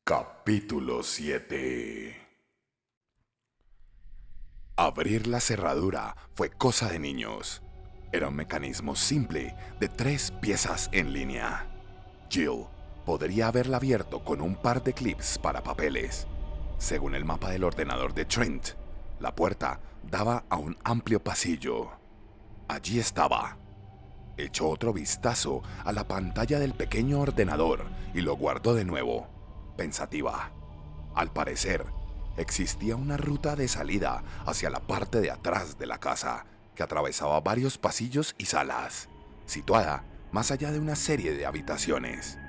Capítulo 7. Abrir la cerradura fue cosa de niños. Era un mecanismo simple de 3 piezas en línea. Jill podría haberla abierto con un par de clips para papeles. Según el mapa del ordenador de Trent, la puerta daba a un amplio pasillo. Allí estaba. Echó otro vistazo a la pantalla del pequeño ordenador y lo guardó de nuevo, pensativa. Al parecer, existía una ruta de salida hacia la parte de atrás de la casa que atravesaba varios pasillos y salas, situada más allá de una serie de habitaciones.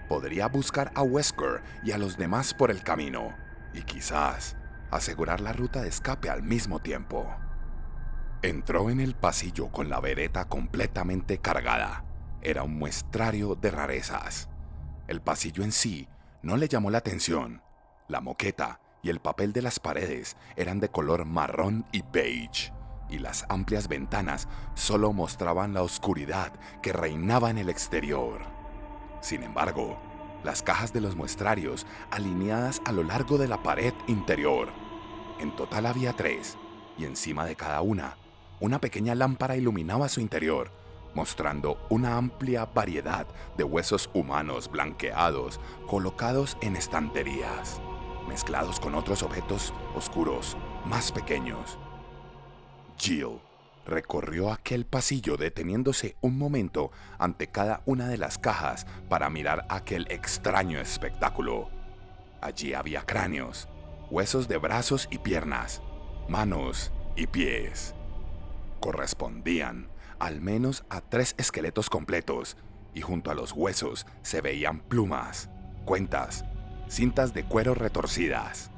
Podría buscar a Wesker y a los demás por el camino y quizás asegurar la ruta de escape al mismo tiempo. Entró en el pasillo con la vereta completamente cargada. Era un muestrario de rarezas. El pasillo en sí no le llamó la atención. La moqueta y el papel de las paredes eran de color marrón y beige, y las amplias ventanas solo mostraban la oscuridad que reinaba en el exterior. Sin embargo, las cajas de los muestrarios alineadas a lo largo de la pared interior. En total había 3, y encima de cada una pequeña lámpara iluminaba su interior, mostrando una amplia variedad de huesos humanos blanqueados colocados en estanterías, mezclados con otros objetos oscuros más pequeños. Jill recorrió aquel pasillo deteniéndose un momento ante cada una de las cajas para mirar aquel extraño espectáculo. Allí había cráneos, huesos de brazos y piernas, manos y pies. Correspondían al menos a 3 esqueletos completos, y junto a los huesos se veían plumas, cuentas, cintas de cuero retorcidas.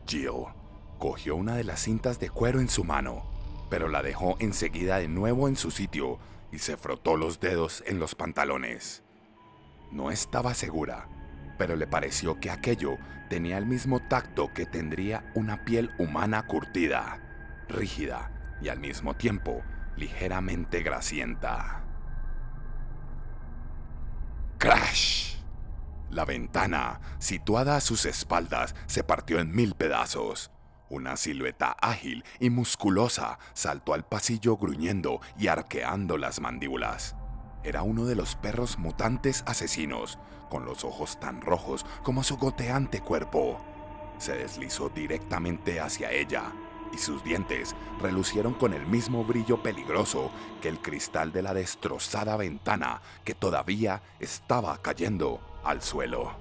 Jill cogió una de las cintas de cuero en su mano, pero la dejó enseguida de nuevo en su sitio y se frotó los dedos en los pantalones. No estaba segura, pero le pareció que aquello tenía el mismo tacto que tendría una piel humana curtida, rígida y al mismo tiempo ligeramente grasienta. ¡Crash! La ventana, situada a sus espaldas, se partió en 1000 pedazos. Una silueta ágil y musculosa saltó al pasillo gruñendo y arqueando las mandíbulas. Era uno de los perros mutantes asesinos, con los ojos tan rojos como su goteante cuerpo. Se deslizó directamente hacia ella, y sus dientes relucieron con el mismo brillo peligroso que el cristal de la destrozada ventana que todavía estaba cayendo al suelo.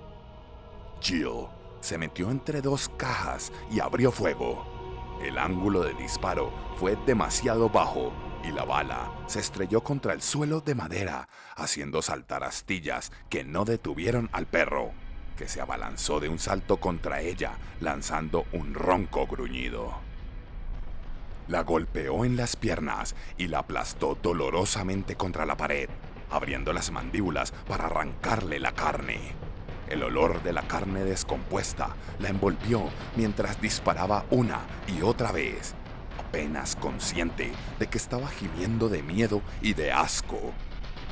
Jill se metió entre 2 cajas y abrió fuego. El ángulo de disparo fue demasiado bajo y la bala se estrelló contra el suelo de madera, haciendo saltar astillas que no detuvieron al perro, que se abalanzó de un salto contra ella, lanzando un ronco gruñido. La golpeó en las piernas y la aplastó dolorosamente contra la pared, abriendo las mandíbulas para arrancarle la carne. El olor de la carne descompuesta la envolvió mientras disparaba una y otra vez, apenas consciente de que estaba gimiendo de miedo y de asco.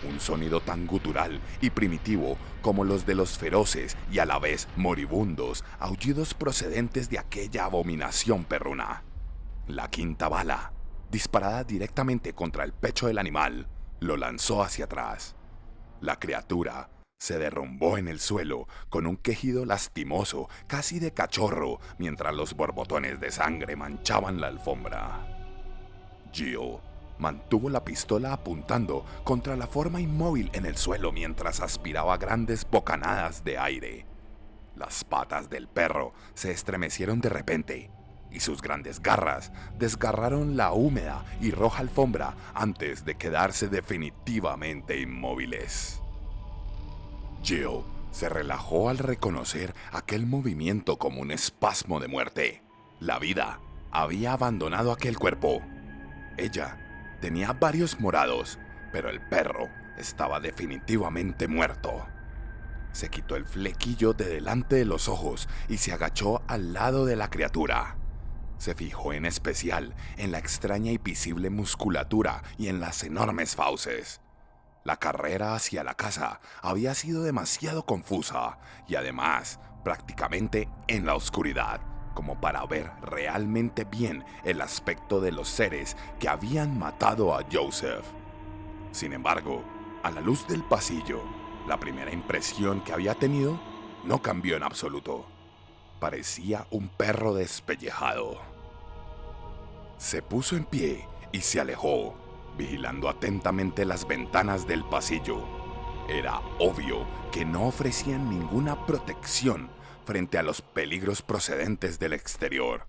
Un sonido tan gutural y primitivo como los de los feroces y a la vez moribundos aullidos procedentes de aquella abominación perruna. La 5ª bala, disparada directamente contra el pecho del animal, lo lanzó hacia atrás. La criatura se derrumbó en el suelo con un quejido lastimoso, casi de cachorro, mientras los borbotones de sangre manchaban la alfombra. Jill mantuvo la pistola apuntando contra la forma inmóvil en el suelo mientras aspiraba grandes bocanadas de aire. Las patas del perro se estremecieron de repente, y sus grandes garras desgarraron la húmeda y roja alfombra antes de quedarse definitivamente inmóviles. Jill se relajó al reconocer aquel movimiento como un espasmo de muerte. La vida había abandonado aquel cuerpo. Ella tenía varios morados, pero el perro estaba definitivamente muerto. Se quitó el flequillo de delante de los ojos y se agachó al lado de la criatura. Se fijó en especial en la extraña y visible musculatura y en las enormes fauces. La carrera hacia la casa había sido demasiado confusa y además prácticamente en la oscuridad como para ver realmente bien el aspecto de los seres que habían matado a Joseph. Sin embargo, a la luz del pasillo, la primera impresión que había tenido no cambió en absoluto. Parecía un perro despellejado. Se puso en pie y se alejó, vigilando atentamente las ventanas del pasillo. Era obvio que no ofrecían ninguna protección frente a los peligros procedentes del exterior.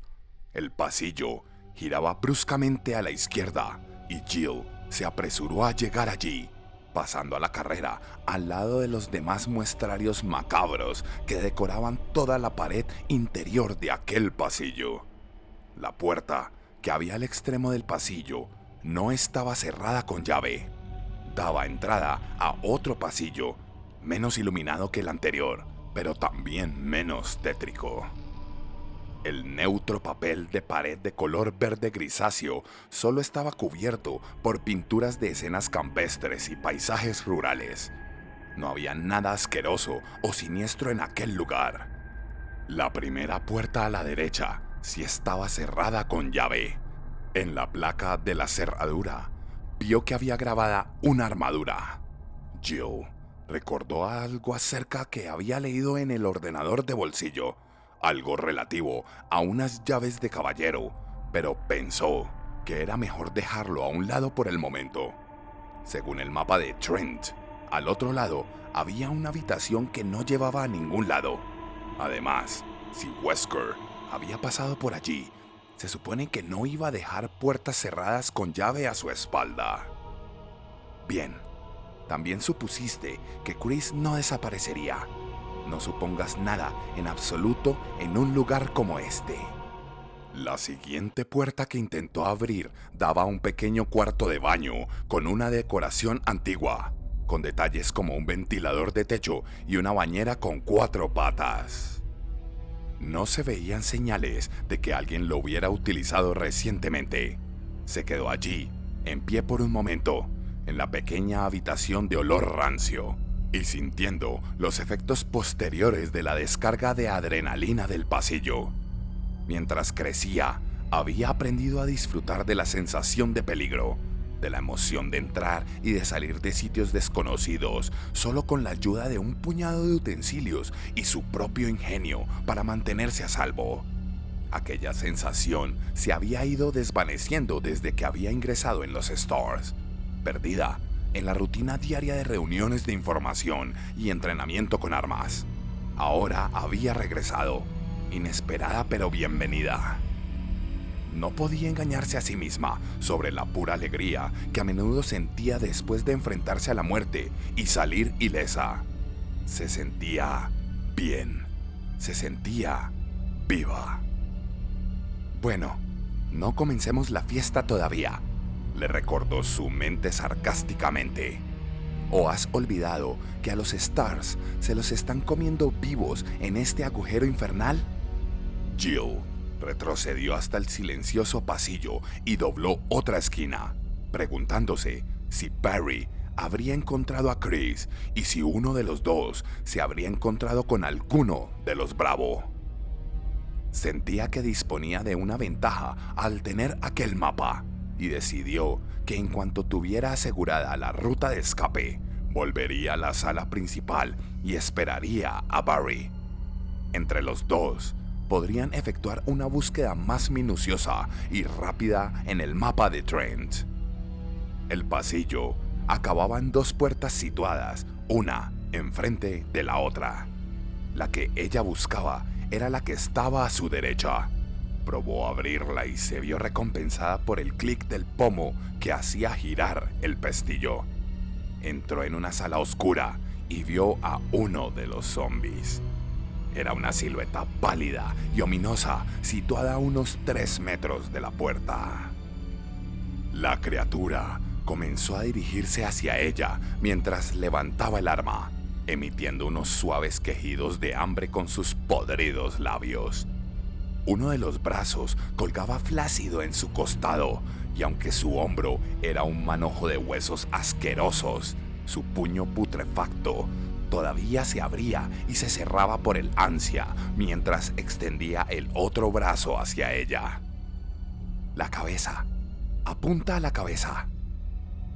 El pasillo giraba bruscamente a la izquierda y Jill se apresuró a llegar allí, pasando a la carrera al lado de los demás muestrarios macabros que decoraban toda la pared interior de aquel pasillo. La puerta que había al extremo del pasillo no estaba cerrada con llave. Daba entrada a otro pasillo, menos iluminado que el anterior, pero también menos tétrico. El neutro papel de pared de color verde grisáceo solo estaba cubierto por pinturas de escenas campestres y paisajes rurales. No había nada asqueroso o siniestro en aquel lugar. La primera puerta a la derecha sí estaba cerrada con llave. En la placa de la cerradura vio que había grabada una armadura. Jill recordó algo acerca que había leído en el ordenador de bolsillo, algo relativo a unas llaves de caballero, pero pensó que era mejor dejarlo a un lado por el momento. Según el mapa de Trent, al otro lado había una habitación que no llevaba a ningún lado. Además, si Wesker había pasado por allí, se supone que no iba a dejar puertas cerradas con llave a su espalda. Bien, también supusiste que Chris no desaparecería. No supongas nada en absoluto en un lugar como este. La siguiente puerta que intentó abrir daba a un pequeño cuarto de baño con una decoración antigua, con detalles como un ventilador de techo y una bañera con 4 patas. No se veían señales de que alguien lo hubiera utilizado recientemente. Se quedó allí, en pie por un momento, en la pequeña habitación de olor rancio, y sintiendo los efectos posteriores de la descarga de adrenalina del pasillo. Mientras crecía, había aprendido a disfrutar de la sensación de peligro, de la emoción de entrar y de salir de sitios desconocidos, solo con la ayuda de un puñado de utensilios y su propio ingenio para mantenerse a salvo. Aquella sensación se había ido desvaneciendo desde que había ingresado en los Stars, perdida en la rutina diaria de reuniones de información y entrenamiento con armas. Ahora había regresado, inesperada pero bienvenida. No podía engañarse a sí misma sobre la pura alegría que a menudo sentía después de enfrentarse a la muerte y salir ilesa. Se sentía bien, se sentía viva. Bueno, no comencemos la fiesta todavía, le recordó su mente sarcásticamente. ¿O has olvidado que a los Stars se los están comiendo vivos en este agujero infernal? Jill retrocedió hasta el silencioso pasillo y dobló otra esquina, preguntándose si Barry habría encontrado a Chris y si uno de los dos se habría encontrado con alguno de los Bravo. Sentía que disponía de una ventaja al tener aquel mapa y decidió que en cuanto tuviera asegurada la ruta de escape, volvería a la sala principal y esperaría a Barry. Entre los dos, podrían efectuar una búsqueda más minuciosa y rápida en el mapa de Trent. El pasillo acababa en 2 puertas situadas, una enfrente de la otra. La que ella buscaba era la que estaba a su derecha. Probó abrirla y se vio recompensada por el clic del pomo que hacía girar el pestillo. Entró en una sala oscura y vio a uno de los zombies. Era una silueta pálida y ominosa situada a unos 3 metros de la puerta. La criatura comenzó a dirigirse hacia ella mientras levantaba el arma, emitiendo unos suaves quejidos de hambre con sus podridos labios. Uno de los brazos colgaba flácido en su costado, y aunque su hombro era un manojo de huesos asquerosos, Su puño putrefacto todavía se abría y se cerraba por el ansia mientras extendía el otro brazo hacia ella. La cabeza. Apunta a la cabeza.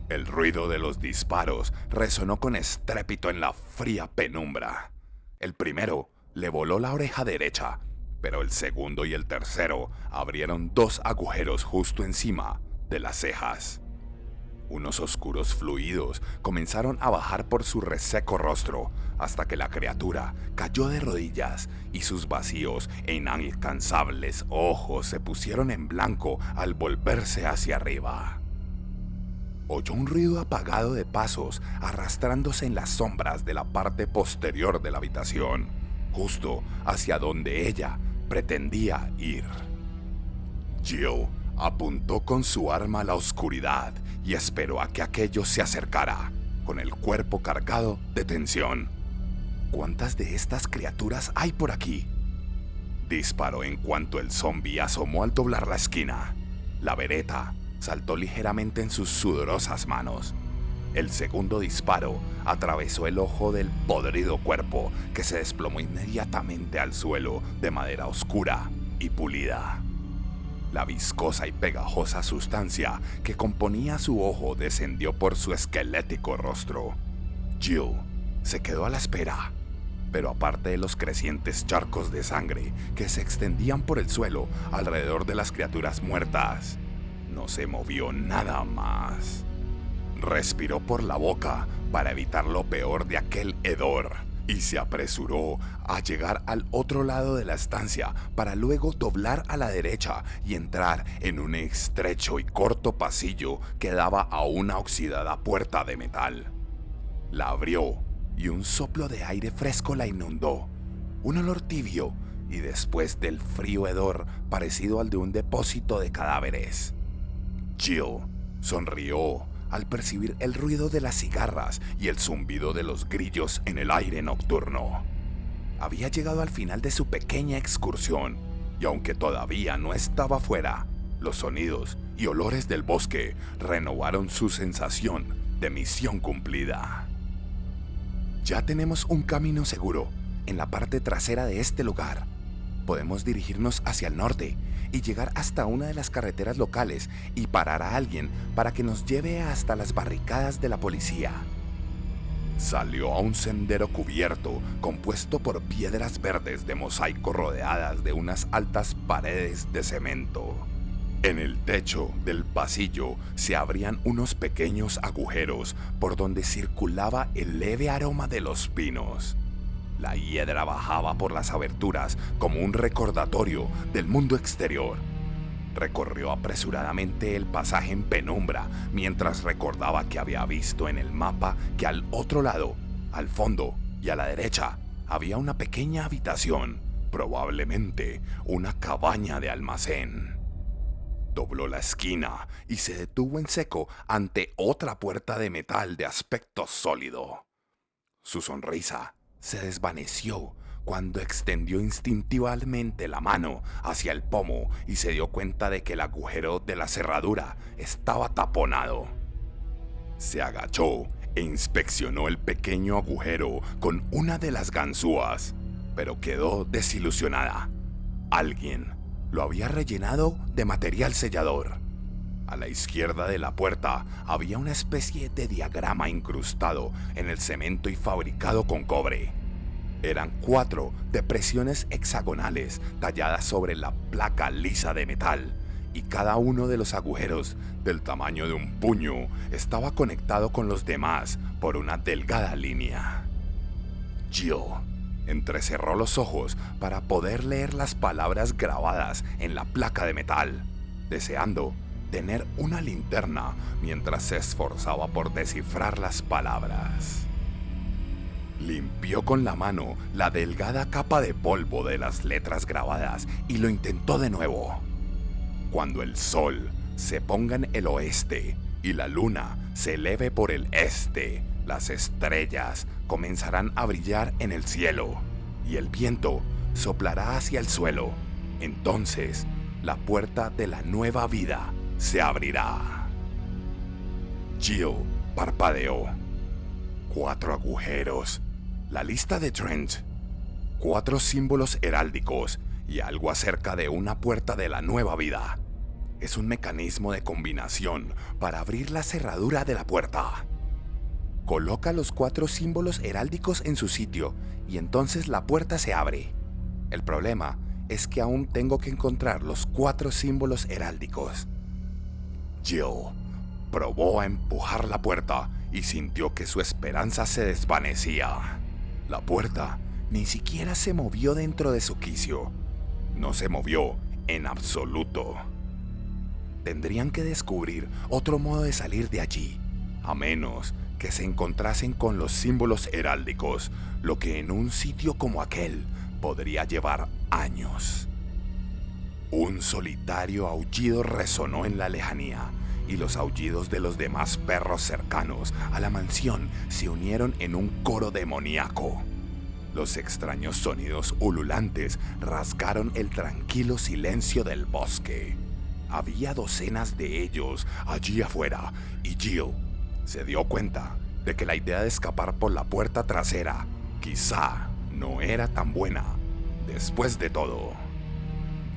El ruido de los disparos resonó con estrépito en la fría penumbra. El primero le voló la oreja derecha, pero el segundo y el tercero abrieron 2 agujeros justo encima de las cejas. Unos oscuros fluidos comenzaron a bajar por su reseco rostro hasta que la criatura cayó de rodillas y sus vacíos e inalcanzables ojos se pusieron en blanco al volverse hacia arriba. Oyó un ruido apagado de pasos arrastrándose en las sombras de la parte posterior de la habitación, justo hacia donde ella pretendía ir. Jill apuntó con su arma a la oscuridad y esperó a que aquello se acercara, con el cuerpo cargado de tensión. ¿Cuántas de estas criaturas hay por aquí? Disparó en cuanto el zombi asomó al doblar la esquina. La vereta saltó ligeramente en sus sudorosas manos. El segundo disparo atravesó el ojo del podrido cuerpo, que se desplomó inmediatamente al suelo de madera oscura y pulida. La viscosa y pegajosa sustancia que componía su ojo descendió por su esquelético rostro. Jill se quedó a la espera, pero aparte de los crecientes charcos de sangre que se extendían por el suelo alrededor de las criaturas muertas, no se movió nada más. Respiró por la boca para evitar lo peor de aquel hedor y se apresuró a llegar al otro lado de la estancia para luego doblar a la derecha y entrar en un estrecho y corto pasillo que daba a una oxidada puerta de metal. La abrió y un soplo de aire fresco la inundó, un olor tibio y después del frío hedor parecido al de un depósito de cadáveres. Jill sonrió al percibir el ruido de las cigarras y el zumbido de los grillos en el aire nocturno. Había llegado al final de su pequeña excursión, y aunque todavía no estaba fuera, los sonidos y olores del bosque renovaron su sensación de misión cumplida. Ya tenemos un camino seguro en la parte trasera de este lugar. Podemos dirigirnos hacia el norte y llegar hasta una de las carreteras locales y parar a alguien para que nos lleve hasta las barricadas de la policía. Salió a un sendero cubierto compuesto por piedras verdes de mosaico rodeadas de unas altas paredes de cemento. En el techo del pasillo se abrían unos pequeños agujeros por donde circulaba el leve aroma de los pinos. La hiedra bajaba por las aberturas como un recordatorio del mundo exterior. Recorrió apresuradamente el pasaje en penumbra mientras recordaba que había visto en el mapa que al otro lado, al fondo y a la derecha, había una pequeña habitación, probablemente una cabaña de almacén. Dobló la esquina y se detuvo en seco ante otra puerta de metal de aspecto sólido. Su sonrisa se desvaneció cuando extendió instintivamente la mano hacia el pomo y se dio cuenta de que el agujero de la cerradura estaba taponado. Se agachó e inspeccionó el pequeño agujero con una de las ganzúas, pero quedó desilusionada. Alguien lo había rellenado de material sellador. A la izquierda de la puerta había una especie de diagrama incrustado en el cemento y fabricado con cobre. Eran 4 depresiones hexagonales talladas sobre la placa lisa de metal, y cada uno de los agujeros, del tamaño de un puño, estaba conectado con los demás por una delgada línea. Jill entrecerró los ojos para poder leer las palabras grabadas en la placa de metal, deseando tener una linterna mientras se esforzaba por descifrar las palabras. Limpió con la mano la delgada capa de polvo de las letras grabadas y lo intentó de nuevo. Cuando el sol se ponga en el oeste y la luna se eleve por el este, las estrellas comenzarán a brillar en el cielo y el viento soplará hacia el suelo. Entonces, la puerta de la nueva vida se abrirá. Jill parpadeó. 4 agujeros, la lista de Trent, 4 símbolos heráldicos y algo acerca de una puerta de la nueva vida. Es un mecanismo de combinación para abrir la cerradura de la puerta. Coloca los 4 símbolos heráldicos en su sitio y entonces la puerta se abre. El problema es que aún tengo que encontrar los 4 símbolos heráldicos. Jill probó a empujar la puerta y sintió que su esperanza se desvanecía. La puerta ni siquiera se movió dentro de su quicio. No se movió en absoluto. Tendrían que descubrir otro modo de salir de allí, a menos que se encontrasen con los símbolos heráldicos, lo que en un sitio como aquel podría llevar años. Un solitario aullido resonó en la lejanía, y los aullidos de los demás perros cercanos a la mansión se unieron en un coro demoníaco. Los extraños sonidos ululantes rasgaron el tranquilo silencio del bosque. Había docenas de ellos allí afuera, y Jill se dio cuenta de que la idea de escapar por la puerta trasera quizá no era tan buena. Después de todo,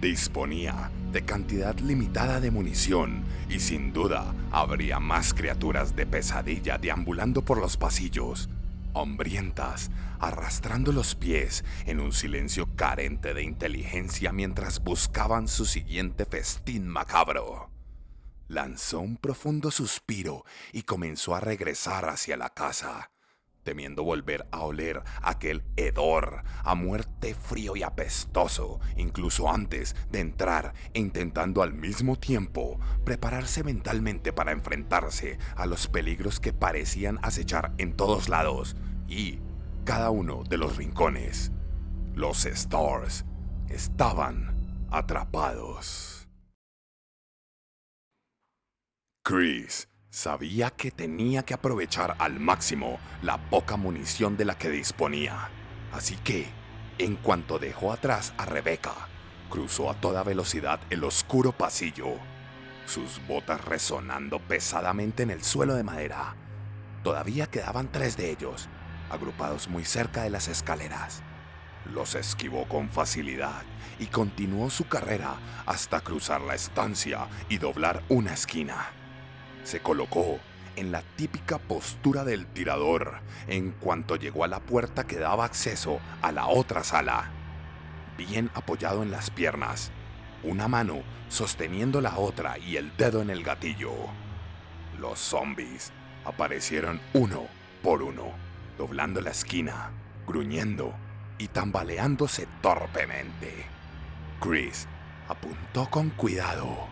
disponía de cantidad limitada de munición y sin duda habría más criaturas de pesadilla deambulando por los pasillos, hambrientas, arrastrando los pies en un silencio carente de inteligencia mientras buscaban su siguiente festín macabro. Lanzó un profundo suspiro y comenzó a regresar hacia la casa, temiendo volver a oler aquel hedor a muerte frío y apestoso, incluso antes de entrar e intentando al mismo tiempo prepararse mentalmente para enfrentarse a los peligros que parecían acechar en todos lados y cada uno de los rincones. Los Stars estaban atrapados. Chris sabía que tenía que aprovechar al máximo la poca munición de la que disponía. Así que, en cuanto dejó atrás a Rebecca, cruzó a toda velocidad el oscuro pasillo, sus botas resonando pesadamente en el suelo de madera. Todavía quedaban 3 de ellos, agrupados muy cerca de las escaleras. Los esquivó con facilidad y continuó su carrera hasta cruzar la estancia y doblar una esquina. Se colocó en la típica postura del tirador en cuanto llegó a la puerta que daba acceso a la otra sala. Bien apoyado en las piernas, una mano sosteniendo la otra y el dedo en el gatillo. Los zombies aparecieron uno por uno, doblando la esquina, gruñendo y tambaleándose torpemente. Chris apuntó con cuidado,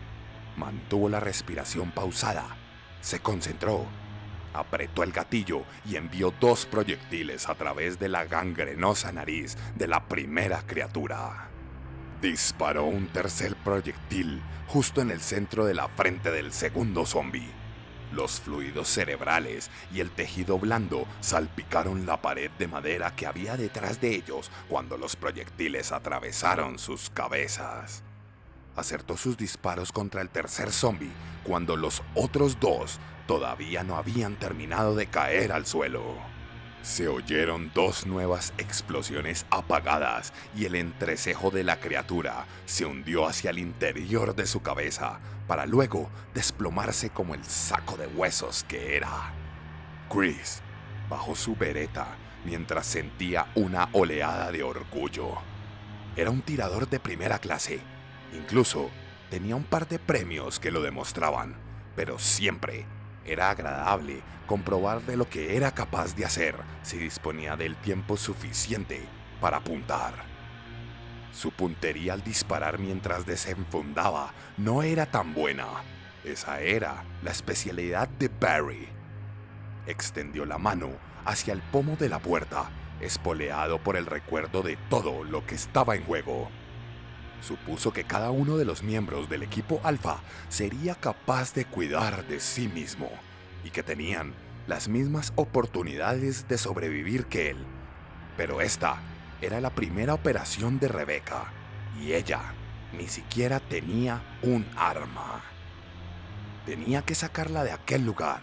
mantuvo la respiración pausada, se concentró, apretó el gatillo y envió 2 proyectiles a través de la gangrenosa nariz de la primera criatura. Disparó un tercer proyectil justo en el centro de la frente del segundo zombie. Los fluidos cerebrales y el tejido blando salpicaron la pared de madera que había detrás de ellos cuando los proyectiles atravesaron sus cabezas. Acertó sus disparos contra el tercer zombie cuando los otros 2 todavía no habían terminado de caer al suelo. Se oyeron 2 nuevas explosiones apagadas y el entrecejo de la criatura se hundió hacia el interior de su cabeza para luego desplomarse como el saco de huesos que era. Chris bajó su bereta mientras sentía una oleada de orgullo. Era un tirador de primera clase. Incluso tenía un par de premios que lo demostraban, pero siempre era agradable comprobar de lo que era capaz de hacer si disponía del tiempo suficiente para apuntar. Su puntería al disparar mientras desenfundaba no era tan buena. Esa era la especialidad de Barry. Extendió la mano hacia el pomo de la puerta, espoleado por el recuerdo de todo lo que estaba en juego. Supuso que cada uno de los miembros del equipo Alpha sería capaz de cuidar de sí mismo y que tenían las mismas oportunidades de sobrevivir que él. Pero esta era la primera operación de Rebecca y ella ni siquiera tenía un arma. Tenía que sacarla de aquel lugar.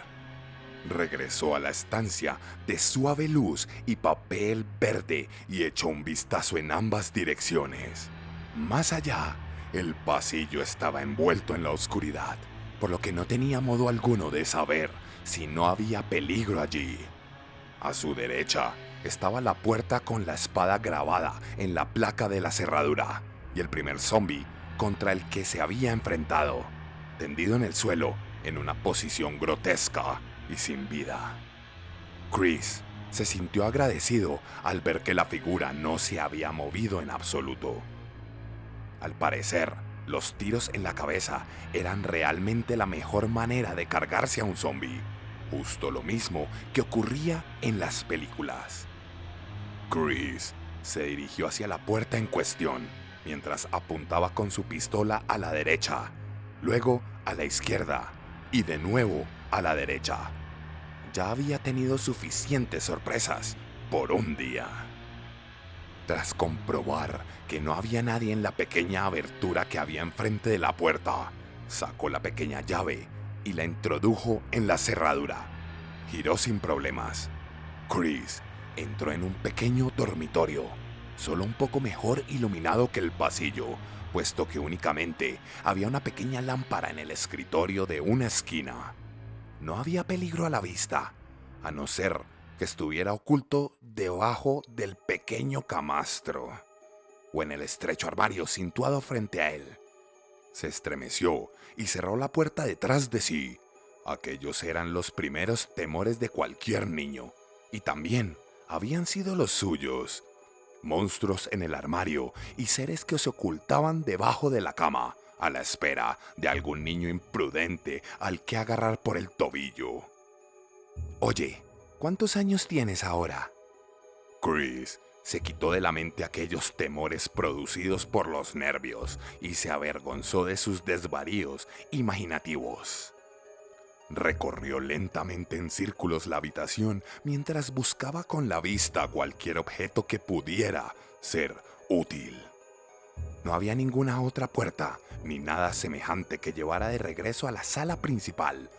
Regresó a la estancia de suave luz y papel verde y echó un vistazo en ambas direcciones. Más allá, el pasillo estaba envuelto en la oscuridad, por lo que no tenía modo alguno de saber si no había peligro allí. A su derecha estaba la puerta con la espada grabada en la placa de la cerradura y el primer zombie contra el que se había enfrentado, tendido en el suelo en una posición grotesca y sin vida. Chris se sintió agradecido al ver que la figura no se había movido en absoluto. Al parecer, los tiros en la cabeza eran realmente la mejor manera de cargarse a un zombie, justo lo mismo que ocurría en las películas. Chris se dirigió hacia la puerta en cuestión mientras apuntaba con su pistola a la derecha, luego a la izquierda y de nuevo a la derecha. Ya había tenido suficientes sorpresas por un día. Tras comprobar que no había nadie en la pequeña abertura que había enfrente de la puerta, sacó la pequeña llave y la introdujo en la cerradura. Giró sin problemas. Chris entró en un pequeño dormitorio, solo un poco mejor iluminado que el pasillo, puesto que únicamente había una pequeña lámpara en el escritorio de una esquina. No había peligro a la vista, a no ser que estuviera oculto debajo del pequeño camastro o en el estrecho armario situado frente a él. Se estremeció y cerró la puerta detrás de sí. Aquellos eran los primeros temores de cualquier niño, y también habían sido los suyos. Monstruos en el armario y seres que se ocultaban debajo de la cama, a la espera de algún niño imprudente al que agarrar por el tobillo. Oye, ¿cuántos años tienes ahora? Chris se quitó de la mente aquellos temores producidos por los nervios y se avergonzó de sus desvaríos imaginativos. Recorrió lentamente en círculos la habitación mientras buscaba con la vista cualquier objeto que pudiera ser útil. No había ninguna otra puerta ni nada semejante que llevara de regreso a la sala principal,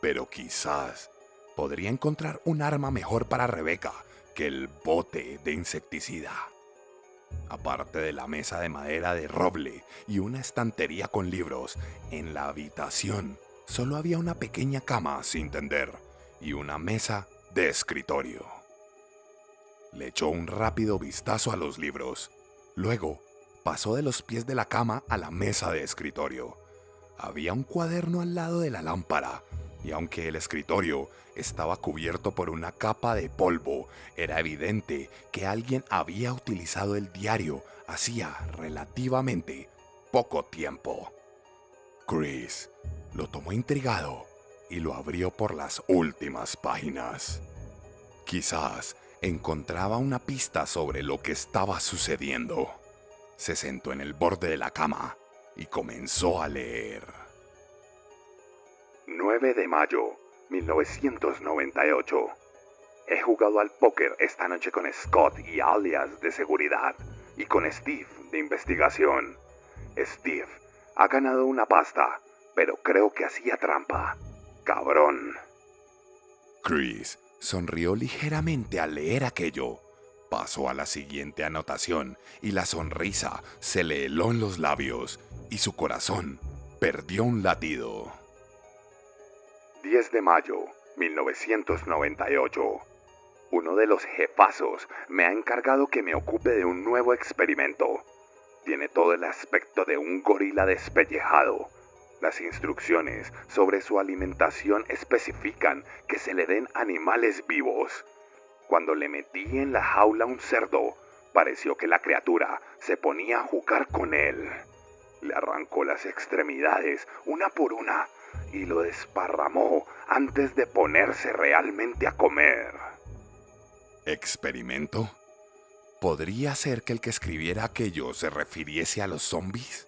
pero quizás podría encontrar un arma mejor para Rebecca que el bote de insecticida. Aparte de la mesa de madera de roble y una estantería con libros, en la habitación solo había una pequeña cama sin tender y una mesa de escritorio. Le echó un rápido vistazo a los libros. Luego pasó de los pies de la cama a la mesa de escritorio. Había un cuaderno al lado de la lámpara, y aunque el escritorio estaba cubierto por una capa de polvo, era evidente que alguien había utilizado el diario hacía relativamente poco tiempo. Chris lo tomó intrigado y lo abrió por las últimas páginas. Quizás encontraba una pista sobre lo que estaba sucediendo. Se sentó en el borde de la cama y comenzó a leer. 9 de mayo, 1998. He jugado al póker esta noche con Scott y Alias de seguridad y con Steve de investigación. Steve ha ganado una pasta, pero creo que hacía trampa. Cabrón. Chris sonrió ligeramente al leer aquello. Pasó a la siguiente anotación y la sonrisa se le heló en los labios y su corazón perdió un latido. 10 de mayo, 1998. Uno de los jefazos me ha encargado que me ocupe de un nuevo experimento. Tiene todo el aspecto de un gorila despellejado. Las instrucciones sobre su alimentación especifican que se le den animales vivos. Cuando le metí en la jaula un cerdo, pareció que la criatura se ponía a jugar con él. Le arrancó las extremidades una por una y lo desparramó antes de ponerse realmente a comer. ¿Experimento? ¿Podría ser que el que escribiera aquello se refiriese a los zombies?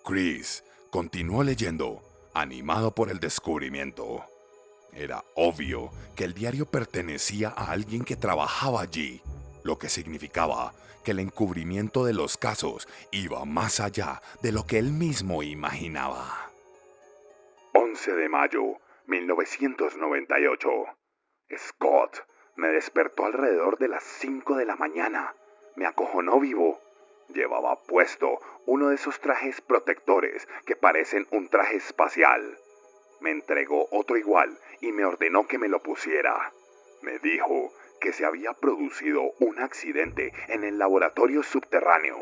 Chris continuó leyendo, animado por el descubrimiento. Era obvio que el diario pertenecía a alguien que trabajaba allí, lo que significaba que el encubrimiento de los casos iba más allá de lo que él mismo imaginaba. 11 de mayo, 1998. Scott me despertó alrededor de las 5 de la mañana. Me acojonó vivo. Llevaba puesto uno de esos trajes protectores que parecen un traje espacial. Me entregó otro igual y me ordenó que me lo pusiera. Me dijo que se había producido un accidente en el laboratorio subterráneo.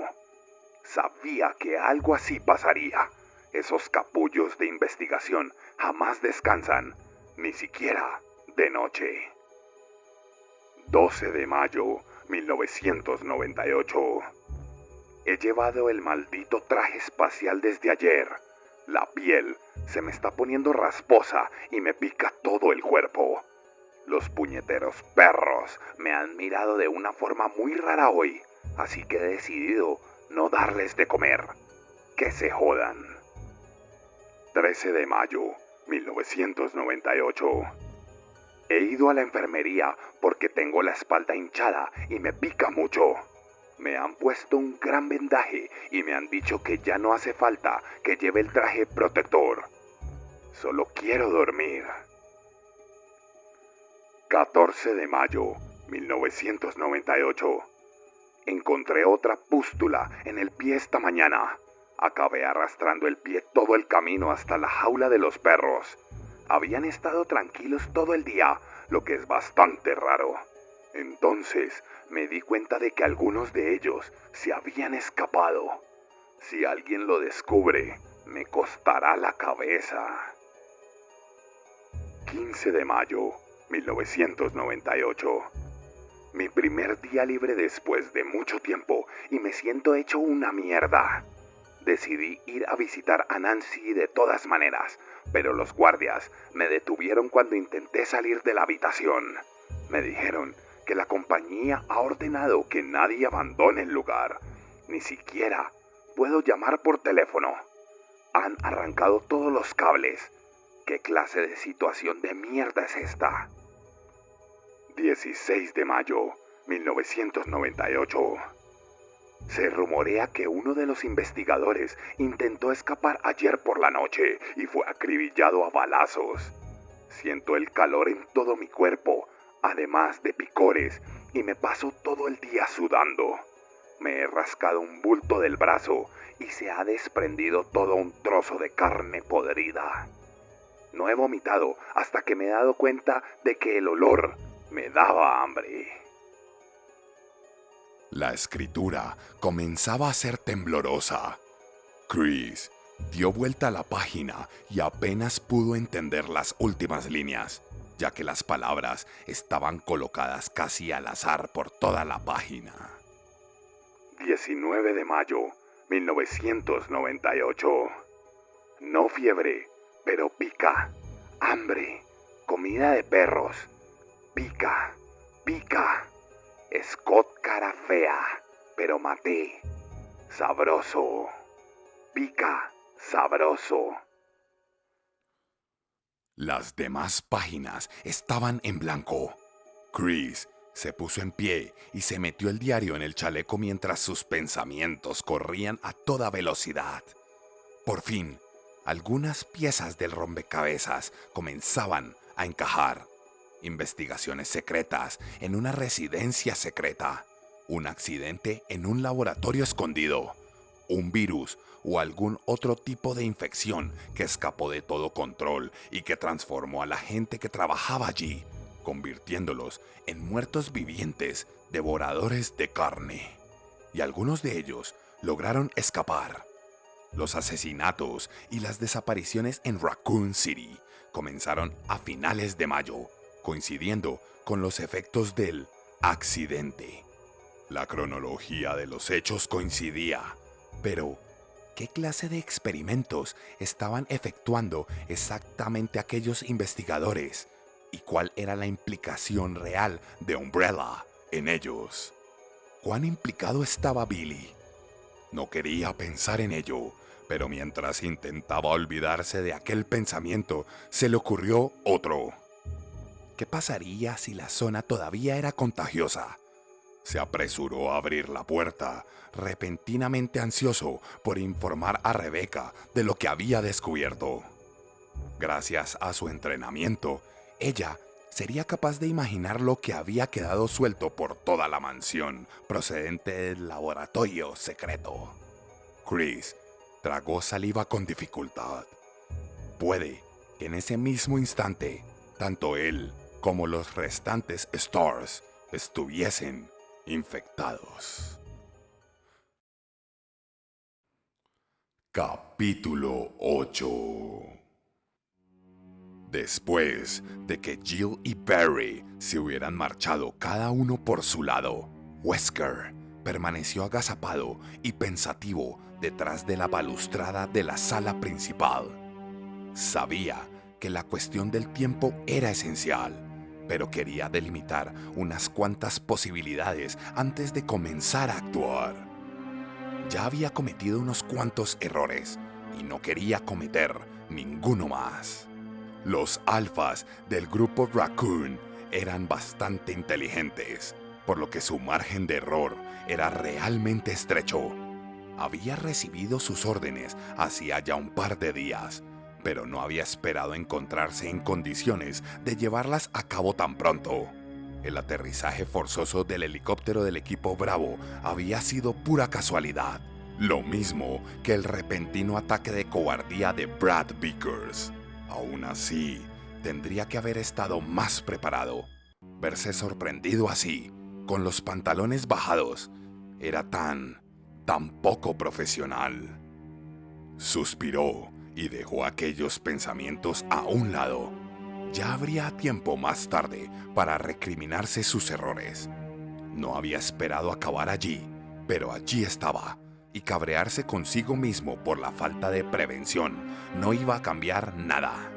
Sabía que algo así pasaría. Esos capullos de investigación jamás descansan, ni siquiera de noche. 12 de mayo, 1998. He llevado el maldito traje espacial desde ayer. La piel se me está poniendo rasposa y me pica todo el cuerpo. Los puñeteros perros me han mirado de una forma muy rara hoy, así que he decidido no darles de comer. Que se jodan. 13 de mayo, 1998. He ido a la enfermería porque tengo la espalda hinchada y me pica mucho. Me han puesto un gran vendaje y me han dicho que ya no hace falta que lleve el traje protector. Solo quiero dormir. 14 de mayo, 1998. Encontré otra pústula en el pie esta mañana. Acabé arrastrando el pie todo el camino hasta la jaula de los perros. Habían estado tranquilos todo el día, lo que es bastante raro. Entonces me di cuenta de que algunos de ellos se habían escapado. Si alguien lo descubre, me costará la cabeza. 15 de mayo, 1998. Mi primer día libre después de mucho tiempo y me siento hecho una mierda. Decidí ir a visitar a Nancy de todas maneras, pero los guardias me detuvieron cuando intenté salir de la habitación. Me dijeron que la compañía ha ordenado que nadie abandone el lugar. Ni siquiera puedo llamar por teléfono. Han arrancado todos los cables. ¿Qué clase de situación de mierda es esta? 16 de mayo, 1998. Se rumorea que uno de los investigadores intentó escapar ayer por la noche y fue acribillado a balazos. Siento el calor en todo mi cuerpo, además de picores, y me paso todo el día sudando. Me he rascado un bulto del brazo y se ha desprendido todo un trozo de carne podrida. No he vomitado hasta que me he dado cuenta de que el olor me daba hambre. La escritura comenzaba a ser temblorosa. Chris dio vuelta a la página y apenas pudo entender las últimas líneas, ya que las palabras estaban colocadas casi al azar por toda la página. 19 de mayo, 1998. No fiebre, pero pica. Hambre, comida de perros. Pica, pica. Scott cara fea, pero maté. Sabroso. Pica, sabroso. Las demás páginas estaban en blanco. Chris se puso en pie y se metió el diario en el chaleco mientras sus pensamientos corrían a toda velocidad. Por fin, algunas piezas del rompecabezas comenzaban a encajar. Investigaciones secretas en una residencia secreta, un accidente en un laboratorio escondido, un virus o algún otro tipo de infección que escapó de todo control y que transformó a la gente que trabajaba allí, convirtiéndolos en muertos vivientes, devoradores de carne. Y algunos de ellos lograron escapar. Los asesinatos y las desapariciones en Raccoon City comenzaron a finales de mayo, coincidiendo con los efectos del accidente. La cronología de los hechos coincidía, pero ¿qué clase de experimentos estaban efectuando exactamente aquellos investigadores? ¿Y cuál era la implicación real de Umbrella en ellos? ¿Cuán implicado estaba Billy? No quería pensar en ello, pero mientras intentaba olvidarse de aquel pensamiento, se le ocurrió otro. ¿Qué pasaría si la zona todavía era contagiosa? Se apresuró a abrir la puerta, repentinamente ansioso por informar a Rebecca de lo que había descubierto. Gracias a su entrenamiento, ella sería capaz de imaginar lo que había quedado suelto por toda la mansión, procedente del laboratorio secreto. Chris tragó saliva con dificultad. Puede que en ese mismo instante, tanto él como los restantes Stars estuviesen infectados. Capítulo 8. Después de que Jill y Barry se hubieran marchado cada uno por su lado, Wesker permaneció agazapado y pensativo detrás de la balustrada de la sala principal. Sabía que la cuestión del tiempo era esencial, pero quería delimitar unas cuantas posibilidades antes de comenzar a actuar. Ya había cometido unos cuantos errores y no quería cometer ninguno más. Los alfas del grupo Raccoon eran bastante inteligentes, por lo que su margen de error era realmente estrecho. Había recibido sus órdenes hacía ya un par de días, pero no había esperado encontrarse en condiciones de llevarlas a cabo tan pronto. El aterrizaje forzoso del helicóptero del equipo Bravo había sido pura casualidad, lo mismo que el repentino ataque de cobardía de Brad Vickers. Aún así, tendría que haber estado más preparado. Verse sorprendido así, con los pantalones bajados, era tan poco profesional. Suspiró y dejó aquellos pensamientos a un lado. Ya habría tiempo más tarde para recriminarse sus errores. No había esperado acabar allí, pero allí estaba, y cabrearse consigo mismo por la falta de prevención no iba a cambiar nada.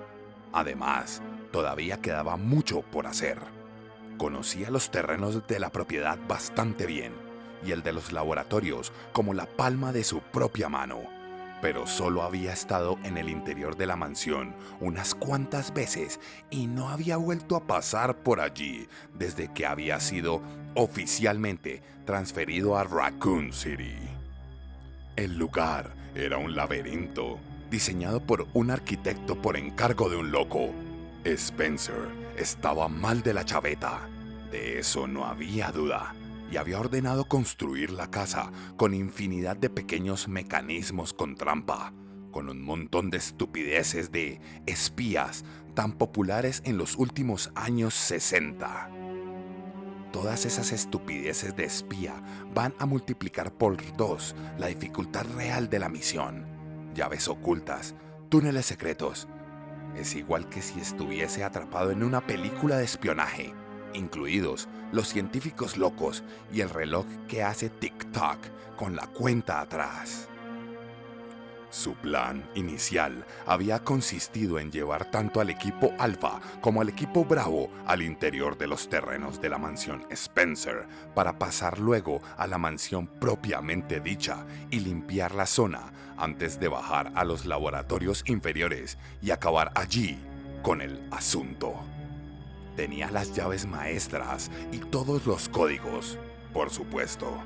Además, todavía quedaba mucho por hacer. Conocía los terrenos de la propiedad bastante bien, y el de los laboratorios como la palma de su propia mano, pero solo había estado en el interior de la mansión unas cuantas veces y no había vuelto a pasar por allí desde que había sido oficialmente transferido a Raccoon City. El lugar era un laberinto diseñado por un arquitecto por encargo de un loco. Spencer estaba mal de la chaveta, de eso no había duda, y había ordenado construir la casa con infinidad de pequeños mecanismos con trampa, con un montón de estupideces de espías tan populares en los últimos años 60. Todas esas estupideces de espía van a multiplicar por 2 la dificultad real de la misión. Llaves ocultas, túneles secretos. Es igual que si estuviese atrapado en una película de espionaje, incluidos los científicos locos y el reloj que hace tic-tac con la cuenta atrás. Su plan inicial había consistido en llevar tanto al equipo Alpha como al equipo Bravo al interior de los terrenos de la mansión Spencer para pasar luego a la mansión propiamente dicha y limpiar la zona antes de bajar a los laboratorios inferiores y acabar allí con el asunto. Tenía las llaves maestras y todos los códigos, por supuesto.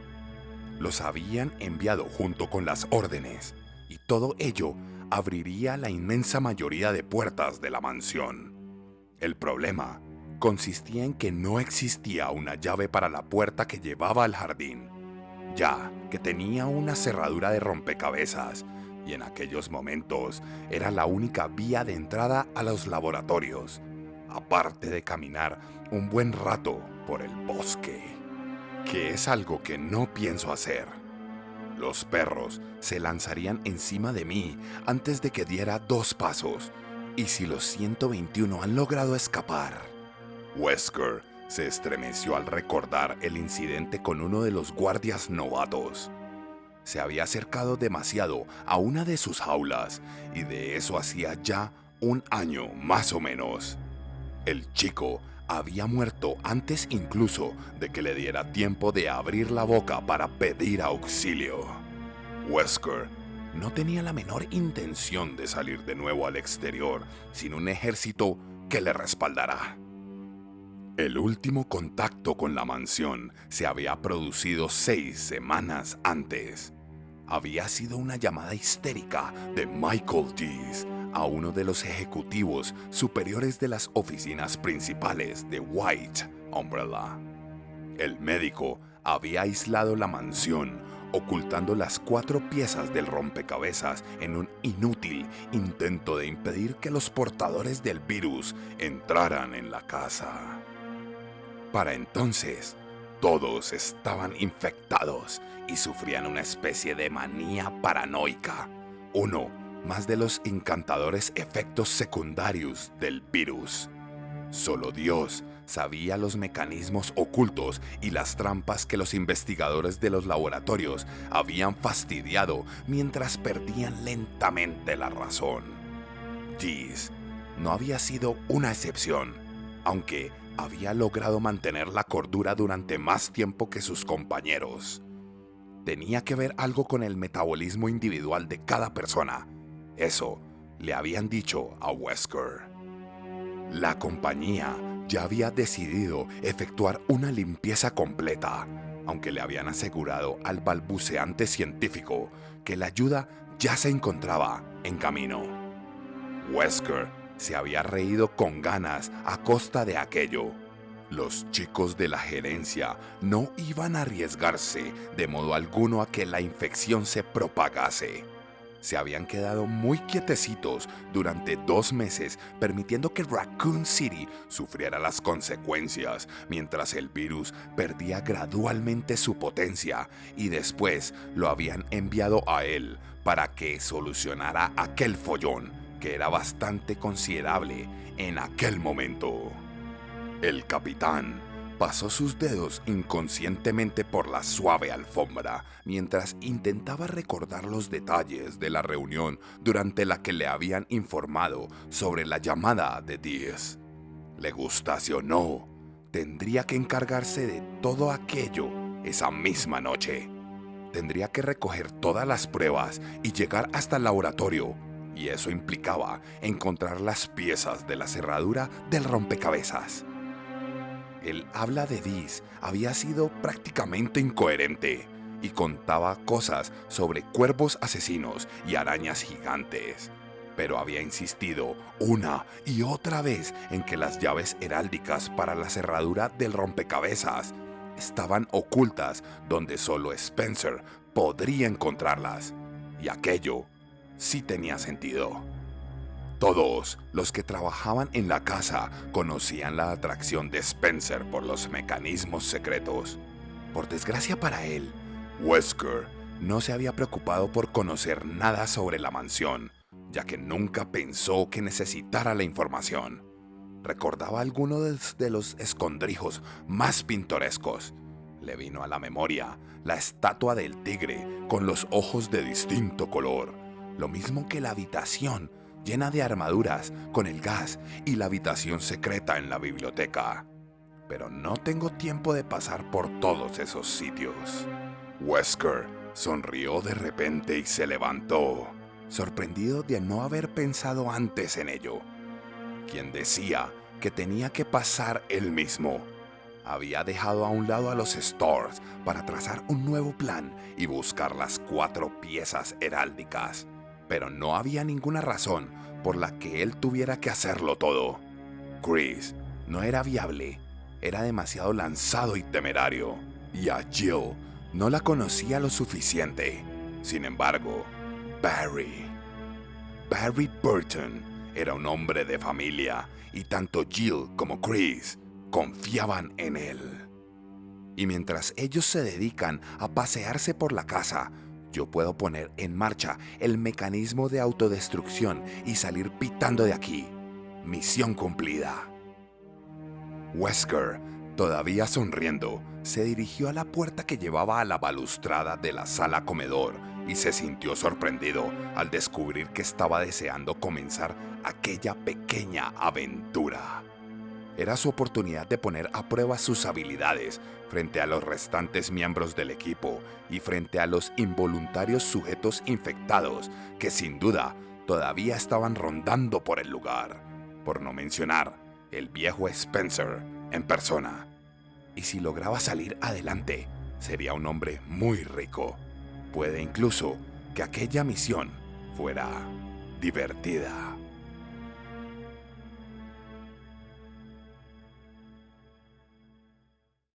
Los habían enviado junto con las órdenes, y todo ello abriría la inmensa mayoría de puertas de la mansión. El problema consistía en que no existía una llave para la puerta que llevaba al jardín, ya que tenía una cerradura de rompecabezas, y en aquellos momentos era la única vía de entrada a los laboratorios, aparte de caminar un buen rato por el bosque, que es algo que no pienso hacer. Los perros se lanzarían encima de mí antes de que diera 2 pasos, y si los 121 han logrado escapar. Wesker se estremeció al recordar el incidente con uno de los guardias novatos. Se había acercado demasiado a una de sus jaulas, y de eso hacía ya 1 año más o menos. El chico había muerto antes incluso de que le diera tiempo de abrir la boca para pedir auxilio. Wesker no tenía la menor intención de salir de nuevo al exterior sin un ejército que le respaldara. El último contacto con la mansión se había producido 6 semanas antes. Había sido una llamada histérica de Michael Dees a uno de los ejecutivos superiores de las oficinas principales de White Umbrella. El médico había aislado la mansión, ocultando las 4 piezas del rompecabezas en un inútil intento de impedir que los portadores del virus entraran en la casa. Para entonces, todos estaban infectados y sufrían una especie de manía paranoica, uno más de los encantadores efectos secundarios del virus. Solo Dios sabía los mecanismos ocultos y las trampas que los investigadores de los laboratorios habían fastidiado mientras perdían lentamente la razón. Dees no había sido una excepción, aunque había logrado mantener la cordura durante más tiempo que sus compañeros. Tenía que ver algo con el metabolismo individual de cada persona. Eso le habían dicho a Wesker. La compañía ya había decidido efectuar una limpieza completa, aunque le habían asegurado al balbuceante científico que la ayuda ya se encontraba en camino. Wesker se había reído con ganas a costa de aquello. Los chicos de la gerencia no iban a arriesgarse de modo alguno a que la infección se propagase. Se habían quedado muy quietecitos durante 2 meses, permitiendo que Raccoon City sufriera las consecuencias, mientras el virus perdía gradualmente su potencia, y después lo habían enviado a él para que solucionara aquel follón, que era bastante considerable en aquel momento. El capitán pasó sus dedos inconscientemente por la suave alfombra mientras intentaba recordar los detalles de la reunión durante la que le habían informado sobre la llamada de Dees. Le gustase o no, tendría que encargarse de todo aquello esa misma noche. Tendría que recoger todas las pruebas y llegar hasta el laboratorio, y eso implicaba encontrar las piezas de la cerradura del rompecabezas. El habla de Dees había sido prácticamente incoherente y contaba cosas sobre cuervos asesinos y arañas gigantes, pero había insistido una y otra vez en que las llaves heráldicas para la cerradura del rompecabezas estaban ocultas donde solo Spencer podría encontrarlas, y aquello sí tenía sentido. Todos los que trabajaban en la casa conocían la atracción de Spencer por los mecanismos secretos. Por desgracia para él, Wesker no se había preocupado por conocer nada sobre la mansión, ya que nunca pensó que necesitara la información. Recordaba algunos de los escondrijos más pintorescos. Le vino a la memoria la estatua del tigre con los ojos de distinto color, lo mismo que la habitación llena de armaduras con el gas y la habitación secreta en la biblioteca. Pero no tengo tiempo de pasar por todos esos sitios. Wesker sonrió de repente y se levantó, sorprendido de no haber pensado antes en ello. Quien decía que tenía que pasar él mismo había dejado a un lado a los Stores para trazar un nuevo plan y buscar las 4 piezas heráldicas. Pero no había ninguna razón por la que él tuviera que hacerlo todo. Chris no era viable, era demasiado lanzado y temerario, y a Jill no la conocía lo suficiente. Sin embargo, Barry Burton era un hombre de familia, y tanto Jill como Chris confiaban en él. Y mientras ellos se dedican a pasearse por la casa, yo puedo poner en marcha el mecanismo de autodestrucción y salir pitando de aquí. Misión cumplida. Wesker, todavía sonriendo, se dirigió a la puerta que llevaba a la balustrada de la sala comedor y se sintió sorprendido al descubrir que estaba deseando comenzar aquella pequeña aventura. Era su oportunidad de poner a prueba sus habilidades frente a los restantes miembros del equipo y frente a los involuntarios sujetos infectados que sin duda todavía estaban rondando por el lugar, por no mencionar el viejo Spencer en persona. Y si lograba salir adelante, sería un hombre muy rico. Puede incluso que aquella misión fuera divertida.